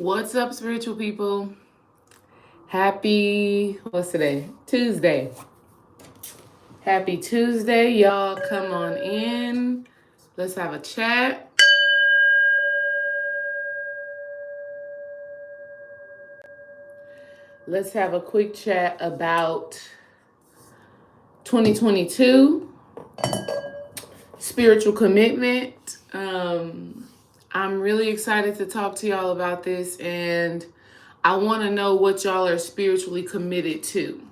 What's up, spiritual people? What's today? Tuesday. Happy Tuesday, y'all. Come on in. Let's have a chat. Let's have a quick chat about 2022, spiritual commitment. I'm really excited to talk to y'all about this, and I want to know what y'all are spiritually committed to.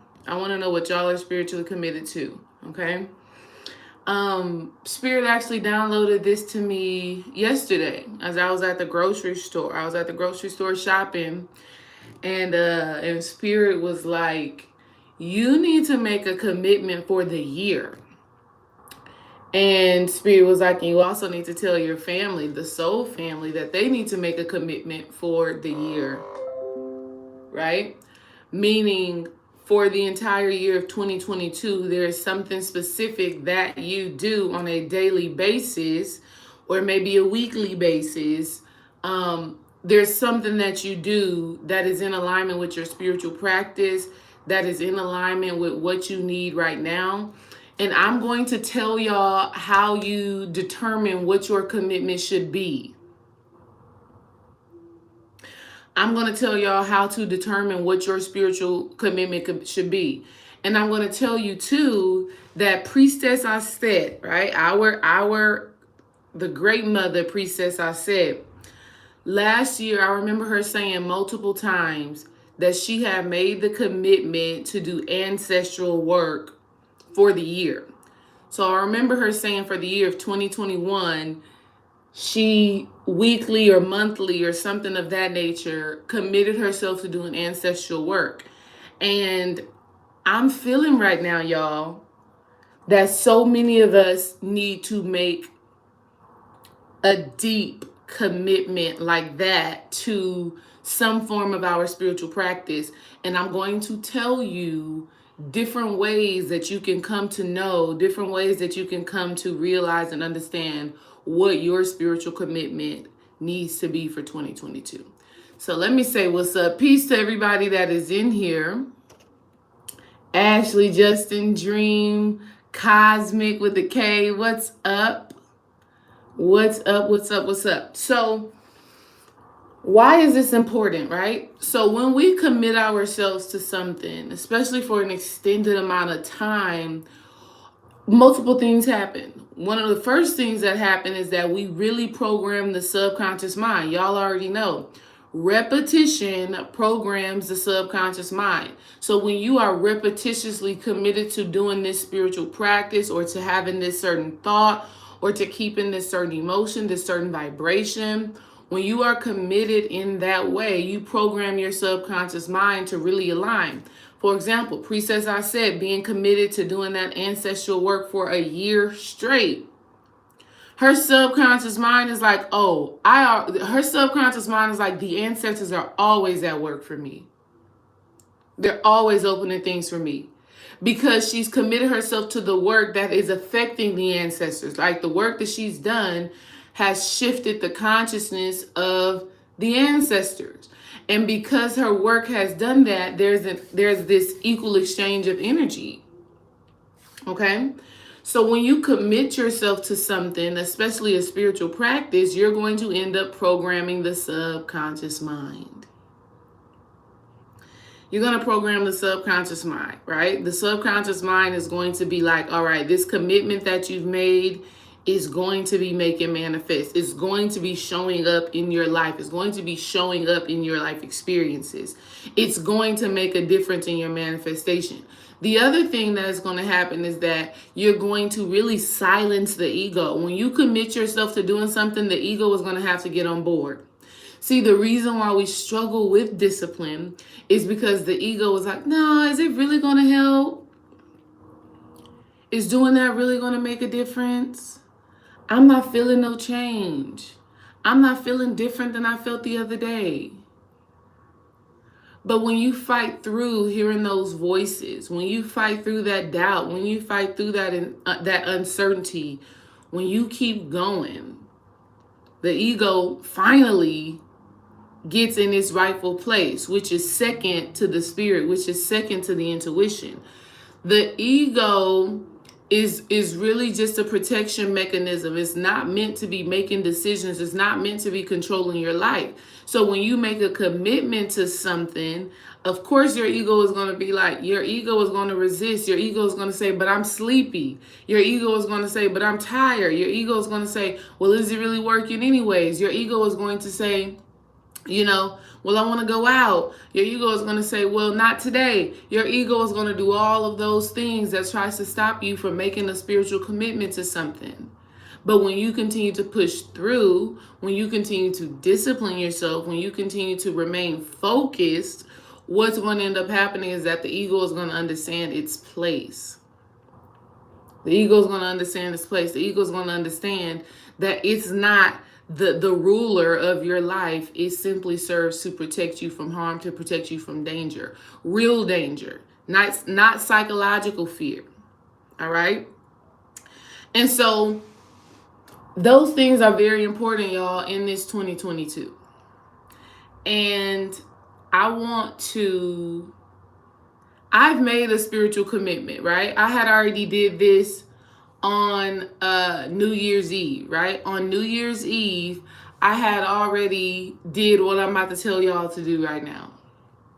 Okay? Spirit actually downloaded this to me yesterday as I was at the grocery store. I was at the grocery store shopping, and Spirit was like, "You need to make a commitment for the year." And Spirit was like, "You also need to tell your family, the soul family, that they need to make a commitment for the year." Right? Meaning, for the entire year of 2022, there is something specific that you do on a daily basis or maybe a weekly basis. There's something that you do that is in alignment with your spiritual practice, that is in alignment with what you need right now. And I'm going to tell y'all how you determine what your commitment should be. I'm going to tell y'all how to determine what your spiritual commitment should be. And I'm going to tell you too that Priestess Aset, right? The great mother Priestess Aset, last year I remember her saying multiple times that she had made the commitment to do ancestral work for the year. So I remember her saying for the year of 2021, she weekly or monthly or something of that nature committed herself to doing ancestral work. And I'm feeling right now, y'all, that so many of us need to make a deep commitment like that to some form of our spiritual practice. And I'm going to tell you different ways that you can come to know, different ways that you can come to realize and understand what your spiritual commitment needs to be for 2022. So let me say what's up. Peace to everybody that is in here. Ashley, Justin, Dream, Cosmic with the K. What's up? What's up? So why is this important, right? So when we commit ourselves to something, especially for an extended amount of time, multiple things happen. One of the first things that happen is that we really program the subconscious mind. Y'all already know. Repetition programs the subconscious mind. So when you are repetitiously committed to doing this spiritual practice or to having this certain thought or to keeping this certain emotion, this certain vibration, when you are committed in that way, you program your subconscious mind to really align. For example, Priestess Aset being committed to doing that ancestral work for a year straight. Her subconscious mind is like, her subconscious mind is like, the ancestors are always at work for me. They're always opening things for me. Because she's committed herself to the work that is affecting the ancestors. Like the work that she's done has shifted the consciousness of the ancestors. And because her work has done that, there's this equal exchange of energy. Okay? So when you commit yourself to something, especially a spiritual practice, you're going to end up programming the subconscious mind. You're going to program the subconscious mind, right? The subconscious mind is going to be like, all right, this commitment that you've made is going to be making manifest. It's going to be showing up in your life. It's going to be showing up in your life experiences. It's going to make a difference in your manifestation. The other thing that is going to happen is that you're going to really silence the ego. When you commit yourself to doing something, the ego is going to have to get on board. See, the reason why we struggle with discipline is because the ego is like, no, is it really going to help? Is doing that really going to make a difference? I'm not feeling no change. I'm not feeling different than I felt the other day. But when you fight through hearing those voices, when you fight through that doubt, when you fight through that uncertainty, when you keep going, the ego finally gets in its rightful place, which is second to the spirit, which is second to the intuition. The ego is really just a protection mechanism. It's not meant to be making decisions. It's not meant to be controlling your life. So when you make a commitment to something, of course your ego is going to be like, your ego is going to resist. Your ego is going to say, but I'm sleepy. Your ego is going to say, but I'm tired. Your ego is going to say, well, is it really working anyways? Your ego is going to say, well, I want to go out. Your ego is going to say, well, not today. Your ego is going to do all of those things that tries to stop you from making a spiritual commitment to something. But when you continue to push through, when you continue to discipline yourself, when you continue to remain focused, what's going to end up happening is that the ego is going to understand its place. The ego is going to understand its place. The ego is going to understand that it's not the ruler of your life. It simply serves to protect you from harm, to protect you from danger. Real danger, not psychological fear. All right? And so those things are very important, y'all, in this 2022. And I've made a spiritual commitment, right? I had already did this on New Year's Eve, right? On New Year's Eve, I had already did what I'm about to tell y'all to do right now.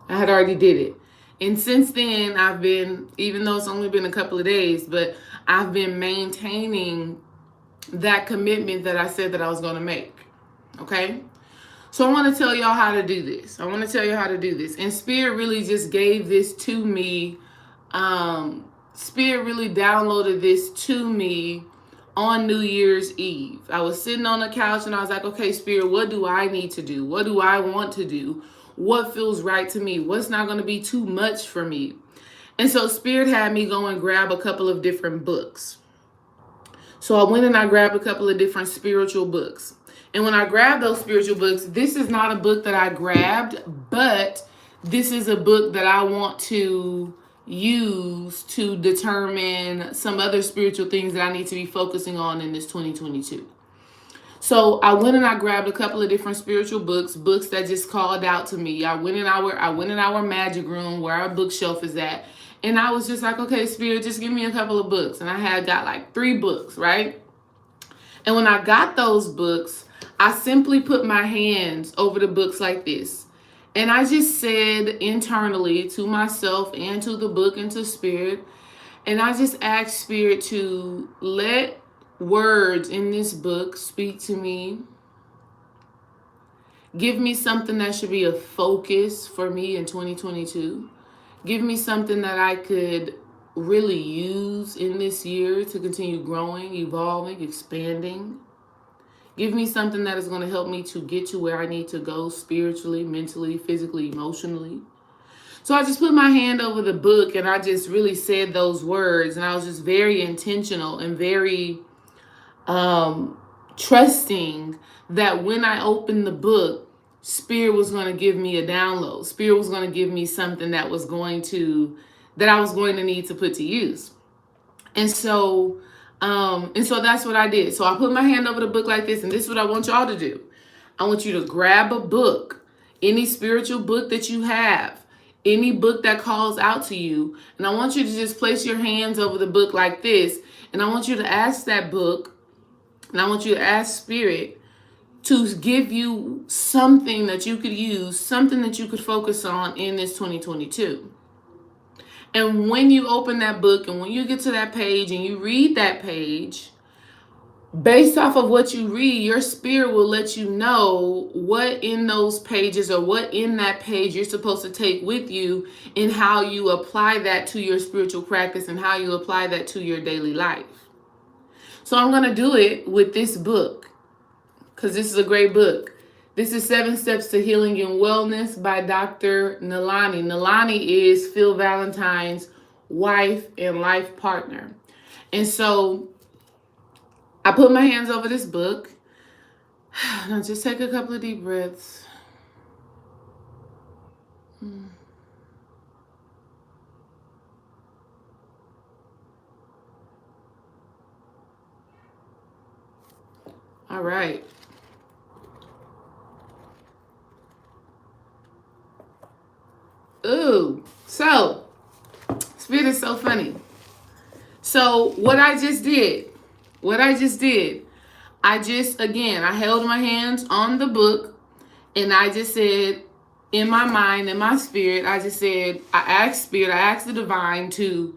I had already did it. And since then, I've been, even though it's only been a couple of days, but I've been maintaining that commitment that I said that I was going to make. Okay? So I want to tell y'all how to do this. And Spirit really just gave this to me. Spirit really downloaded this to me on New Year's Eve. I was sitting on the couch and I was like, okay, Spirit, what do I need to do? What do I want to do? What feels right to me? What's not going to be too much for me? And so Spirit had me go and grab a couple of different books. So I went and I grabbed a couple of different spiritual books. And when I grabbed those spiritual books, this is not a book that I grabbed, but this is a book that I want to use to determine some other spiritual things that I need to be focusing on in this 2022. So I went and I grabbed a couple of different spiritual books that just called out to me. I went in our magic room where our bookshelf is at. And I was just like, okay, Spirit, just give me a couple of books. And I had got like 3 books, right? And when I got those books, I simply put my hands over the books like this. And I just said internally to myself and to the book and to Spirit, and I just asked Spirit to let words in this book speak to me. Give me something that should be a focus for me in 2022. Give me something that I could really use in this year to continue growing, evolving, expanding. Give me something that is going to help me to get to where I need to go spiritually, mentally, physically, emotionally. So I just put my hand over the book and I just really said those words. And I was just very intentional and very trusting that when I opened the book, Spirit was going to give me a download. Spirit was going to give me something that I was going to need to put to use. And so that's what I did. So I put my hand over the book like this, and this is what I want y'all to do. I want you to grab a book, any spiritual book that you have, any book that calls out to you, and I want you to just place your hands over the book like this, and I want you to ask that book, and I want you to ask Spirit to give you something that you could use, something that you could focus on in this 2022. And when you open that book and when you get to that page and you read that page, based off of what you read, your spirit will let you know what in those pages or what in that page you're supposed to take with you and how you apply that to your spiritual practice and how you apply that to your daily life. So I'm going to do it with this book because this is a great book. This is 7 Steps to Healing and Wellness by Dr. Nalani. Nalani is Phil Valentine's wife and life partner. And so I put my hands over this book. Now just take a couple of deep breaths. All right. Anywho, so Spirit is so funny. So what I just did, I held my hands on the book and I just said, in my mind, in my spirit, I asked the divine to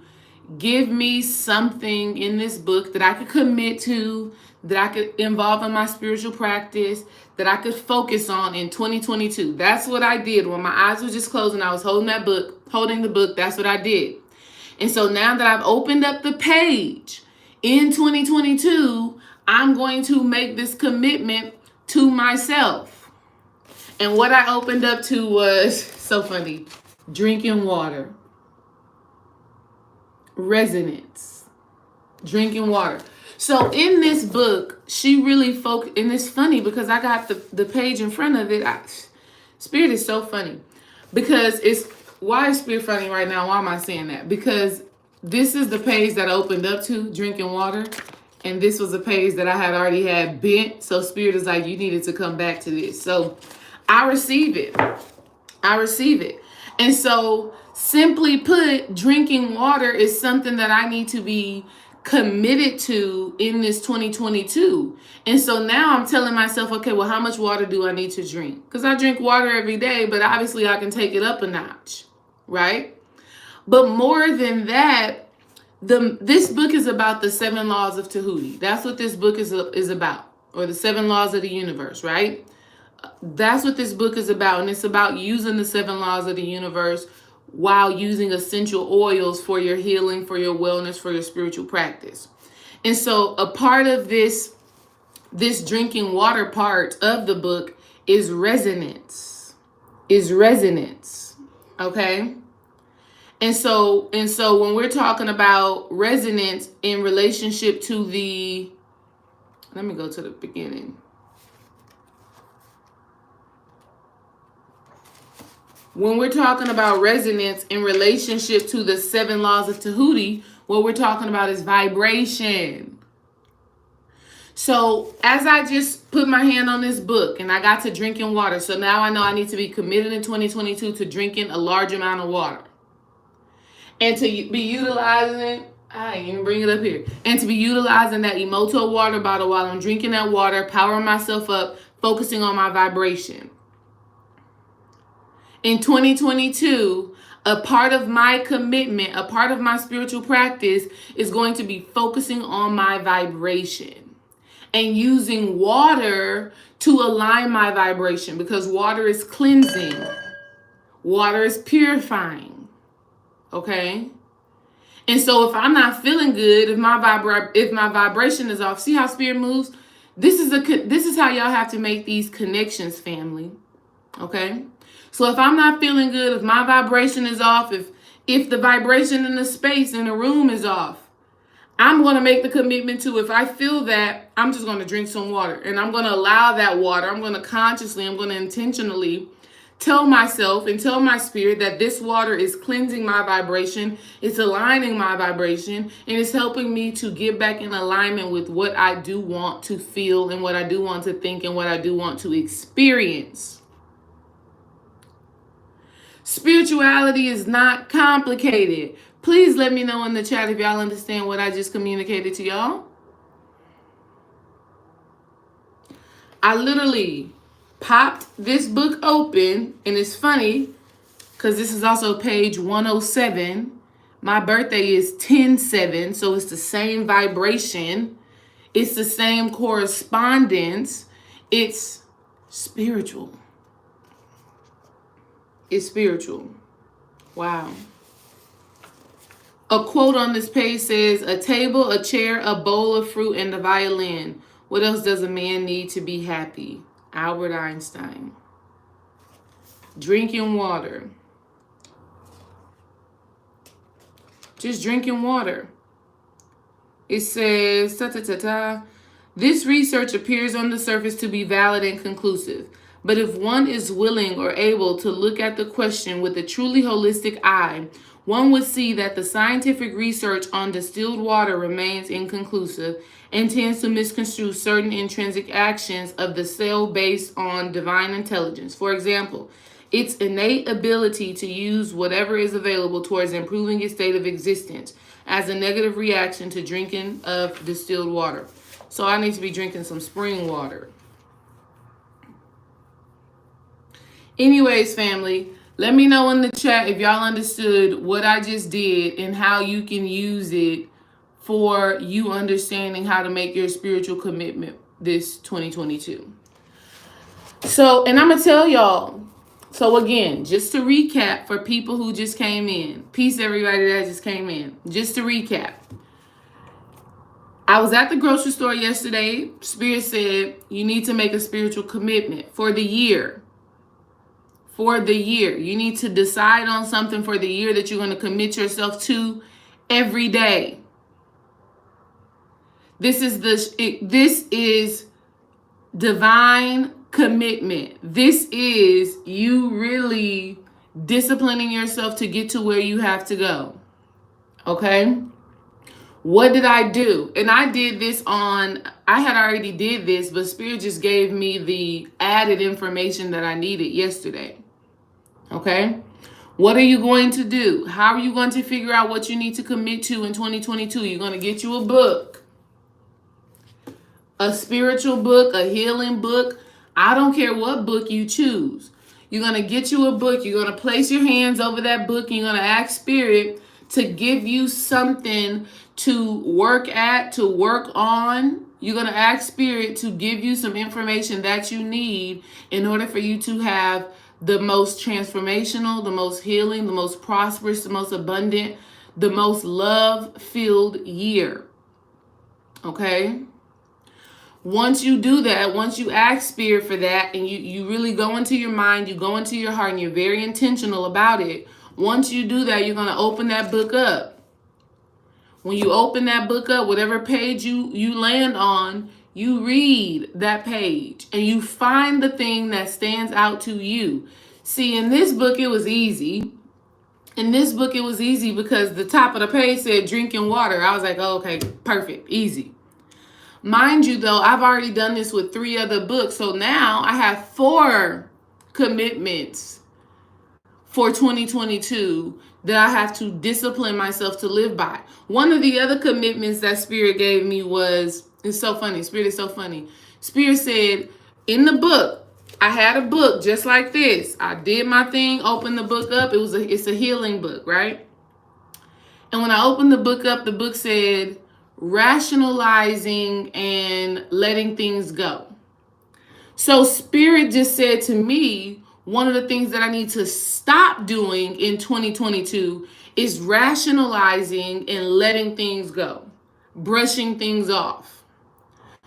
give me something in this book that I could commit to, that I could involve in my spiritual practice, that I could focus on in 2022. That's what I did. When my eyes were just closed and I was holding the book, that's what I did. And so now that I've opened up the page in 2022, I'm going to make this commitment to myself. And what I opened up to was, so funny, drinking water. Resonance. Drinking water. So in this book, she really focused, and it's funny because I got the page in front of it. Spirit is so funny. Because why is Spirit funny right now? Why am I saying that? Because this is the page that I opened up to, drinking water. And this was a page that I had already had bent. So Spirit is like, you needed to come back to this. So I receive it. And so simply put, drinking water is something that I need to be committed to in this 2022. And so now I'm telling myself, okay, well, how much water do I need to drink? Because I drink water every day, but obviously I can take it up a notch, right? But more than that, this book is about the 7 laws of Tahuti. That's what this book is about, or the 7 laws of the universe, right? That's what this book is about. And it's about using the 7 laws of the universe while using essential oils for your healing, for your wellness, for your spiritual practice. And so a part of this drinking water part of the book is resonance. Okay? And so when we're talking about resonance in relationship to let me go to the beginning. When we're talking about resonance in relationship to the 7 laws of Tahuti, what we're talking about is vibration. So as I just put my hand on this book and I got to drinking water, so now I know I need to be committed in 2022 to drinking a large amount of water. And to be utilizing, I ain't even bring it up here, and to be utilizing that Emoto water bottle while I'm drinking that water, powering myself up, focusing on my vibration. In 2022, a part of my commitment, a part of my spiritual practice is going to be focusing on my vibration and using water to align my vibration, because water is cleansing. Water is purifying. Okay? And so if I'm not feeling good, if my vibration is off, see how Spirit moves? This is how y'all have to make these connections, family. Okay? So if I'm not feeling good, if my vibration is off, if the vibration in the space in the room is off, I'm going to make the commitment to, if I feel that, I'm just going to drink some water. And I'm going to allow that water. I'm going to intentionally tell myself and tell my spirit that this water is cleansing my vibration. It's aligning my vibration. And it's helping me to get back in alignment with what I do want to feel and what I do want to think and what I do want to experience. Spirituality is not complicated. Please let me know in the chat if y'all understand what I just communicated to y'all. I literally popped this book open, and it's funny because this is also page 107. My birthday is 10/7, so it's the same vibration. It's the same correspondence. It's spiritual. It's spiritual. Wow. A quote on this page says, a table, a chair, a bowl of fruit, and a violin. What else does a man need to be happy? Albert Einstein. Drinking water. Just drinking water. It says, this research appears on the surface to be valid and conclusive. But if one is willing or able to look at the question with a truly holistic eye, one would see that the scientific research on distilled water remains inconclusive and tends to misconstrue certain intrinsic actions of the cell based on divine intelligence. For example, its innate ability to use whatever is available towards improving its state of existence as a negative reaction to drinking of distilled water. So I need to be drinking some spring water. Anyways, family, let me know in the chat if y'all understood what I just did and how you can use it for you understanding how to make your spiritual commitment this 2022. So, and I'm going to tell y'all, so again, just to recap for people who just came in, peace everybody that just came in, just to recap. I was at the grocery store yesterday. Spirit said, you need to make a spiritual commitment for the year. For the year. You need to decide on something for the year that you're going to commit yourself to every day. This is divine commitment. This is you really disciplining yourself to get to where you have to go. Okay? What did I do? And I did this I had already did this, but Spirit just gave me the added information that I needed yesterday. Okay? What are you going to do? How are you going to figure out what you need to commit to in 2022? You're going to get you a book. A spiritual book, a healing book. I don't care what book you choose. You're going to get you a book. You're going to place your hands over that book. And you're going to ask Spirit to give you something to work at, to work on. You're going to ask Spirit to give you some information that you need in order for you to have the most transformational, the most healing, the most prosperous, the most abundant, the most love-filled year. Okay? Once you do that, once you ask Spirit for that, and you really go into your mind, you go into your heart, and you're very intentional about it, once you do that, you're going to open that book up. When you open that book up, whatever page you land on, you read that page, and you find the thing that stands out to you. See, in this book, it was easy. In this book, it was easy because the top of the page said drinking water. I was like, oh, okay, perfect, easy. Mind you, though, I've already done this with 3 other books. So now I have 4 commitments for 2022 that I have to discipline myself to live by. One of the other commitments that Spirit gave me was, it's so funny. Spirit is so funny. Spirit said in the book, I had a book just like this. I did my thing, opened the book up. It's a healing book, right? And when I opened the book up, the book said, rationalizing and letting things go. So Spirit just said to me, one of the things that I need to stop doing in 2022 is rationalizing and letting things go, brushing things off.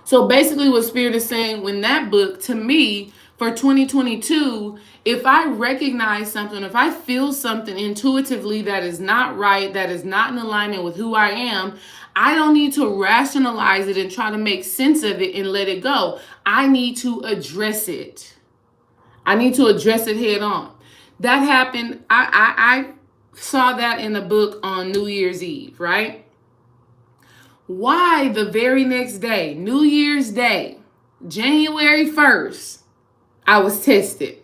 So basically what Spirit is saying when that book, to me, for 2022, if I recognize something, if I feel something intuitively that is not right, that is not in alignment with who I am, I don't need to rationalize it and try to make sense of it and let it go. I need to address it. I need to address it head on. That happened. I saw that in a book on New Year's Eve, right? Why the very next day, New Year's Day, January 1st, I was tested.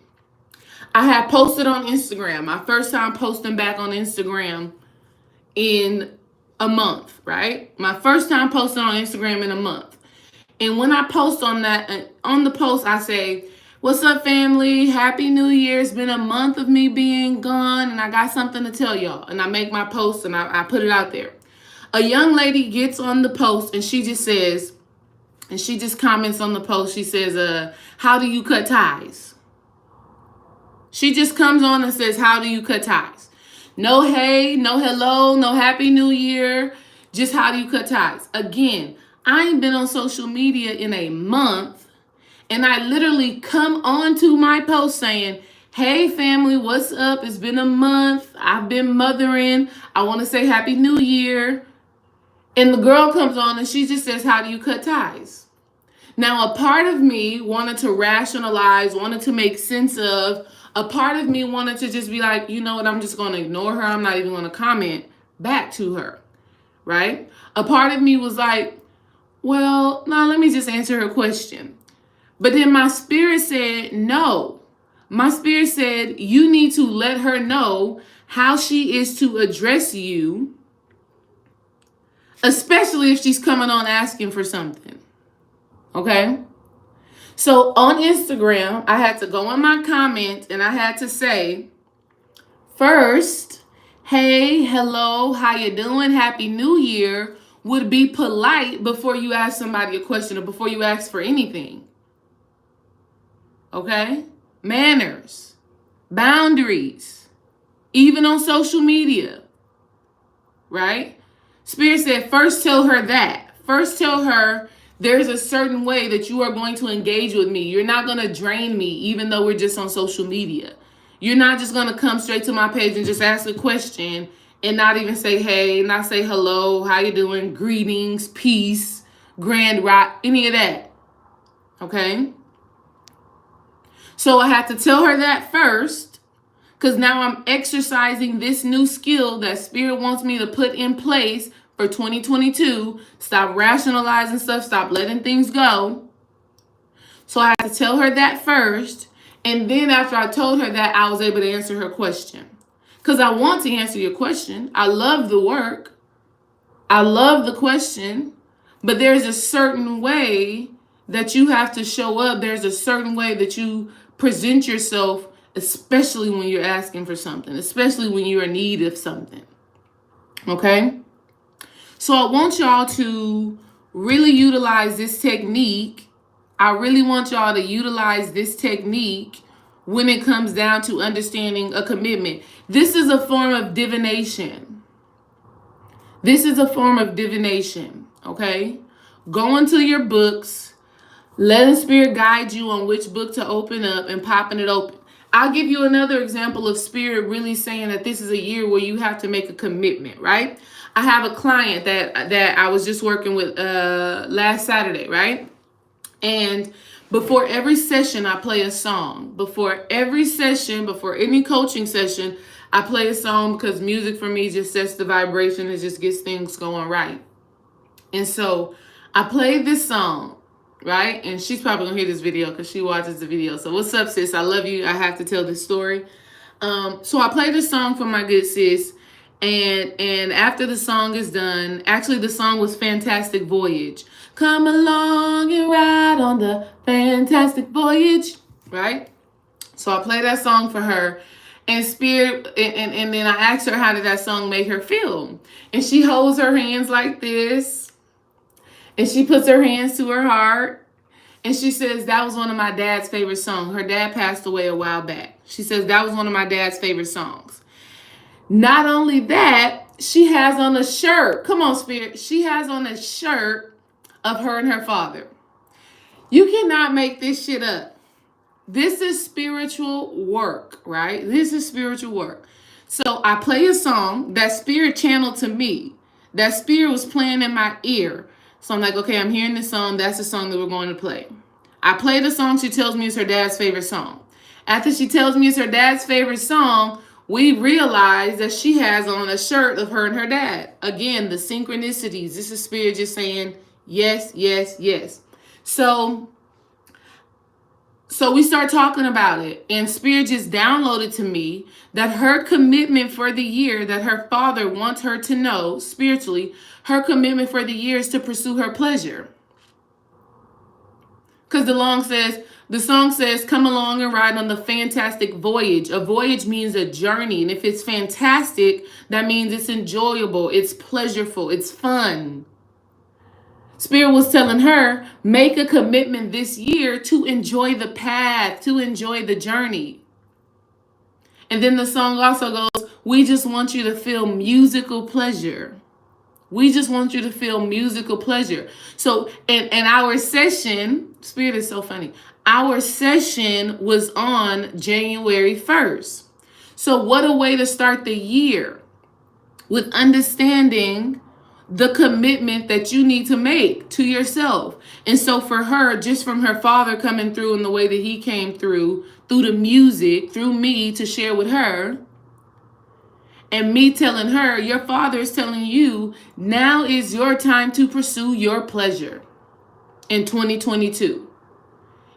I had posted on Instagram, my first time posting back on Instagram in a month, right? My first time posting on Instagram in a month. And when I post on that, on the post, I say, what's up, family? Happy New Year. It's been a month of me being gone, and I got something to tell y'all. And I make my post, and I put it out there. A young lady gets on the post, and she just says, and she just comments on the post. She says, how do you cut ties? She just comes on and says, how do you cut ties? No hey, no hello, no happy new year. Just how do you cut ties? Again, I ain't been on social media in a month, and I literally come on to my post saying, hey family, what's up? It's been a month. I've been mothering. I want to say happy new year. And the girl comes on and she just says, how do you cut ties? Now, a part of me wanted to rationalize, wanted to make sense of, a part of me wanted to just be like, you know what, I'm just going to ignore her. I'm not even going to comment back to her, right? A part of me was like, well, no, let me just answer her question. But then my spirit said, no. My spirit said you need to let her know how she is to address you, especially if she's coming on asking for something. Okay? So on Instagram, I had to go in my comments and I had to say, first, hey, hello, how you doing? Happy New Year would be polite before you ask somebody a question or before you ask for anything. Okay? Manners, boundaries, even on social media, right? Spirit said, first tell her that. First tell her there's a certain way that you are going to engage with me. You're not going to drain me, even though we're just on social media. You're not just going to come straight to my page and just ask a question and not even say, hey, not say hello, how you doing, greetings, peace, grand rock, any of that. Okay? So I had to tell her that first, because now I'm exercising this new skill that Spirit wants me to put in place for 2022. Stop rationalizing stuff. Stop letting things go. So I had to tell her that first. And then after I told her that, I was able to answer her question. Because I want to answer your question. I love the work. I love the question. But there's a certain way that you have to show up. There's a certain way that you present yourself, especially when you're asking for something, especially when you're in need of something. Okay? So I want y'all to really utilize this technique. I really want y'all to utilize this technique when it comes down to understanding a commitment. This is a form of divination. This is a form of divination, okay? Go into your books, letting Spirit guide you on which book to open up and popping it open. I'll give you another example of Spirit really saying that this is a year where you have to make a commitment, right? I have a client that I was just working with last Saturday, right? And before every session, I play a song. Before every session, before any coaching session, I play a song because music for me just sets the vibration and just gets things going right. And so I played this song, right? And she's probably gonna hear this video because she watches the video. So what's up, sis? I love you. I have to tell this story. So I played this song for my good sis. And after the song is done, actually the song was Fantastic Voyage. Come along and ride on the fantastic voyage, right? So I played that song for her. And Spirit, and then I asked her how did that song make her feel. And she holds her hands like this. And she puts her hands to her heart. And she says, that was one of my dad's favorite songs. Her dad passed away a while back. She says, that was one of my dad's favorite songs. Not only that, she has on a shirt. Come on, Spirit. She has on a shirt of her and her father. You cannot make this shit up. This is spiritual work, right? This is spiritual work. So I play a song that Spirit channeled to me. That Spirit was playing in my ear. So I'm like, okay, I'm hearing this song. That's the song that we're going to play. I play the song she tells me is her dad's favorite song. After she tells me it's her dad's favorite song, we realize that she has on a shirt of her and her dad. Again, the synchronicities. This is Spirit just saying, yes, yes, yes. So we start talking about it. And Spirit just downloaded to me that her commitment for the year that her father wants her to know spiritually, her commitment for the year is to pursue her pleasure. Because the song says, come along and ride on the fantastic voyage. A voyage means a journey. And if it's fantastic, that means it's enjoyable, it's pleasurable, it's fun. Spirit was telling her, make a commitment this year to enjoy the path, to enjoy the journey. And then the song also goes, we just want you to feel musical pleasure. We just want you to feel musical pleasure. So in our session, Spirit is so funny. Our session was on January 1st. So what a way to start the year with understanding the commitment that you need to make to yourself. And so for her, just from her father coming through in the way that he came through the music, through me to share with her, and me telling her, your father is telling you, now is your time to pursue your pleasure in 2022.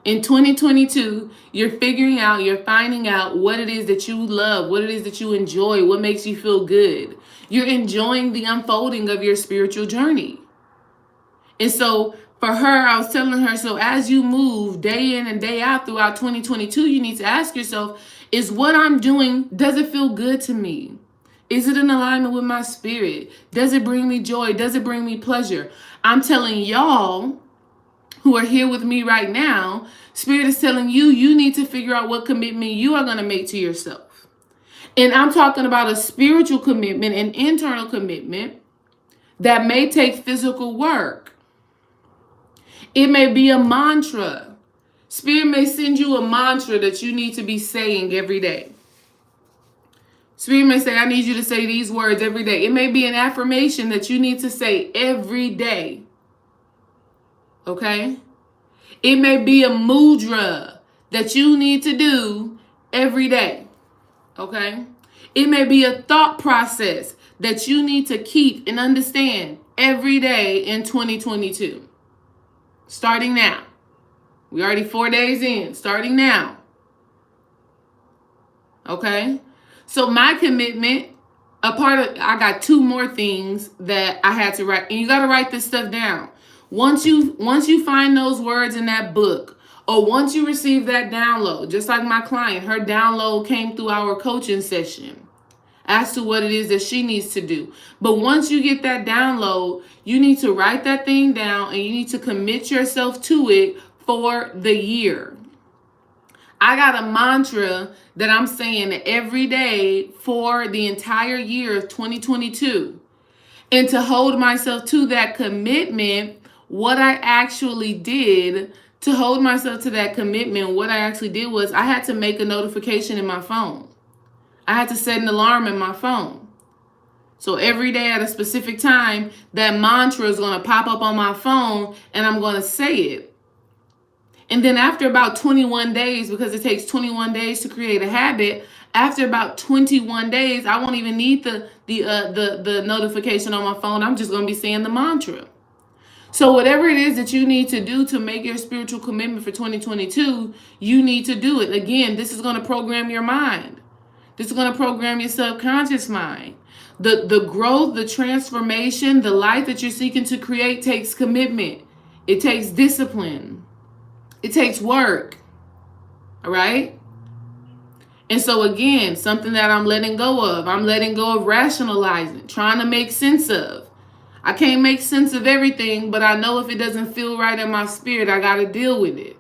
In 2022, you're figuring out, you're finding out what it is that you love, what it is that you enjoy, what makes you feel good. You're enjoying the unfolding of your spiritual journey. And so for her, I was telling her, so as you move day in and day out throughout 2022, you need to ask yourself, is what I'm doing, does it feel good to me? Is it in alignment with my spirit? Does it bring me joy? Does it bring me pleasure? I'm telling y'all who are here with me right now, Spirit is telling you, you need to figure out what commitment you are going to make to yourself. And I'm talking about a spiritual commitment, an internal commitment that may take physical work. It may be a mantra. Spirit may send you a mantra that you need to be saying every day. Spirit may say, I need you to say these words every day. It may be an affirmation that you need to say every day. Okay? It may be a mudra that you need to do every day. Okay? It may be a thought process that you need to keep and understand every day in 2022. Starting now. We're already 4 days in. Starting now. Okay? So my commitment, I got 2 more things that I had to write. And you got to write this stuff down. Once you find those words in that book, or once you receive that download, just like my client, her download came through our coaching session as to what it is that she needs to do. But once you get that download, you need to write that thing down and you need to commit yourself to it for the year. I got a mantra that I'm saying every day for the entire year of 2022. And to hold myself to that commitment, what I actually did to hold myself to that commitment, what I actually did was I had to make a notification in my phone. I had to set an alarm in my phone. So every day at a specific time, that mantra is going to pop up on my phone and I'm going to say it. And then after about 21 days, because it takes 21 days to create a habit, after about 21 days, I won't even need the notification on my phone. I'm just going to be saying the mantra. So whatever it is that you need to do to make your spiritual commitment for 2022, you need to do it. Again, this is going to program your mind. This is going to program your subconscious mind. The growth, the transformation, the life that you're seeking to create takes commitment. It takes discipline. It takes work. All right? And so again, something that I'm letting go of. I'm letting go of rationalizing, trying to make sense of. I can't make sense of everything, but I know if it doesn't feel right in my spirit, I got to deal with it.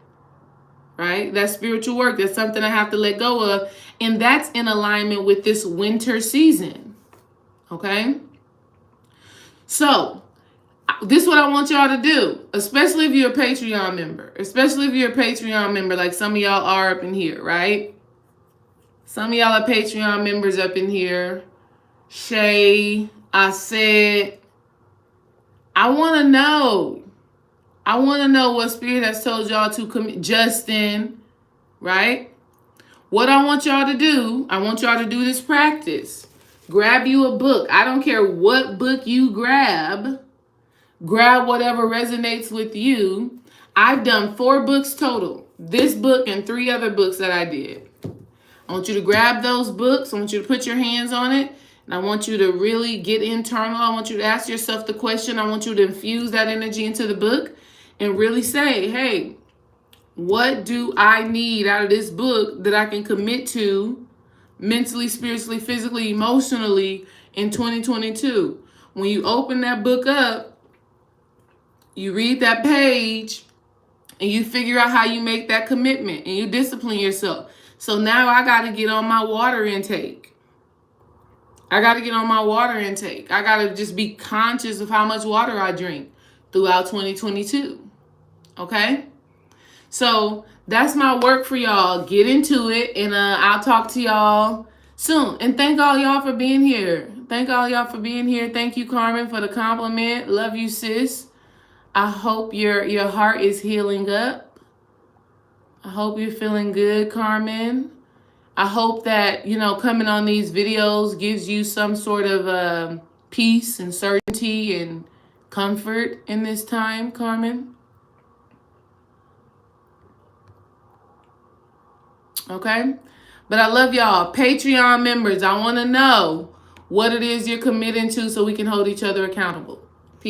Right? That's spiritual work. That's something I have to let go of. And that's in alignment with this winter season. Okay? So, this is what I want y'all to do, especially if you're a Patreon member. Especially if you're a Patreon member, like some of y'all are up in here, right? Some of y'all are Patreon members up in here. Shay, I said, I want to know. I want to know what Spirit has told y'all to commit. Justin, right? What I want y'all to do, I want y'all to do this practice. Grab you a book. I don't care what book you grab. Grab whatever resonates with you. I've done 4 books total. This book and 3 other books that I did. I want you to grab those books. I want you to put your hands on it. And I want you to really get internal. I want you to ask yourself the question. I want you to infuse that energy into the book and really say, hey, what do I need out of this book that I can commit to mentally, spiritually, physically, emotionally in 2022? When you open that book up, you read that page and you figure out how you make that commitment and you discipline yourself. So now I got to get on my water intake. I got to just be conscious of how much water I drink throughout 2022. Okay? So that's my work for y'all. Get into it, and I'll talk to y'all soon. And thank all y'all for being here. Thank you, Carmen, for the compliment. Love you, sis. I hope your heart is healing up. I hope you're feeling good, Carmen. I hope that, coming on these videos gives you some sort of peace and certainty and comfort in this time, Carmen. Okay? But I love y'all. Patreon members, I want to know what it is you're committing to so we can hold each other accountable.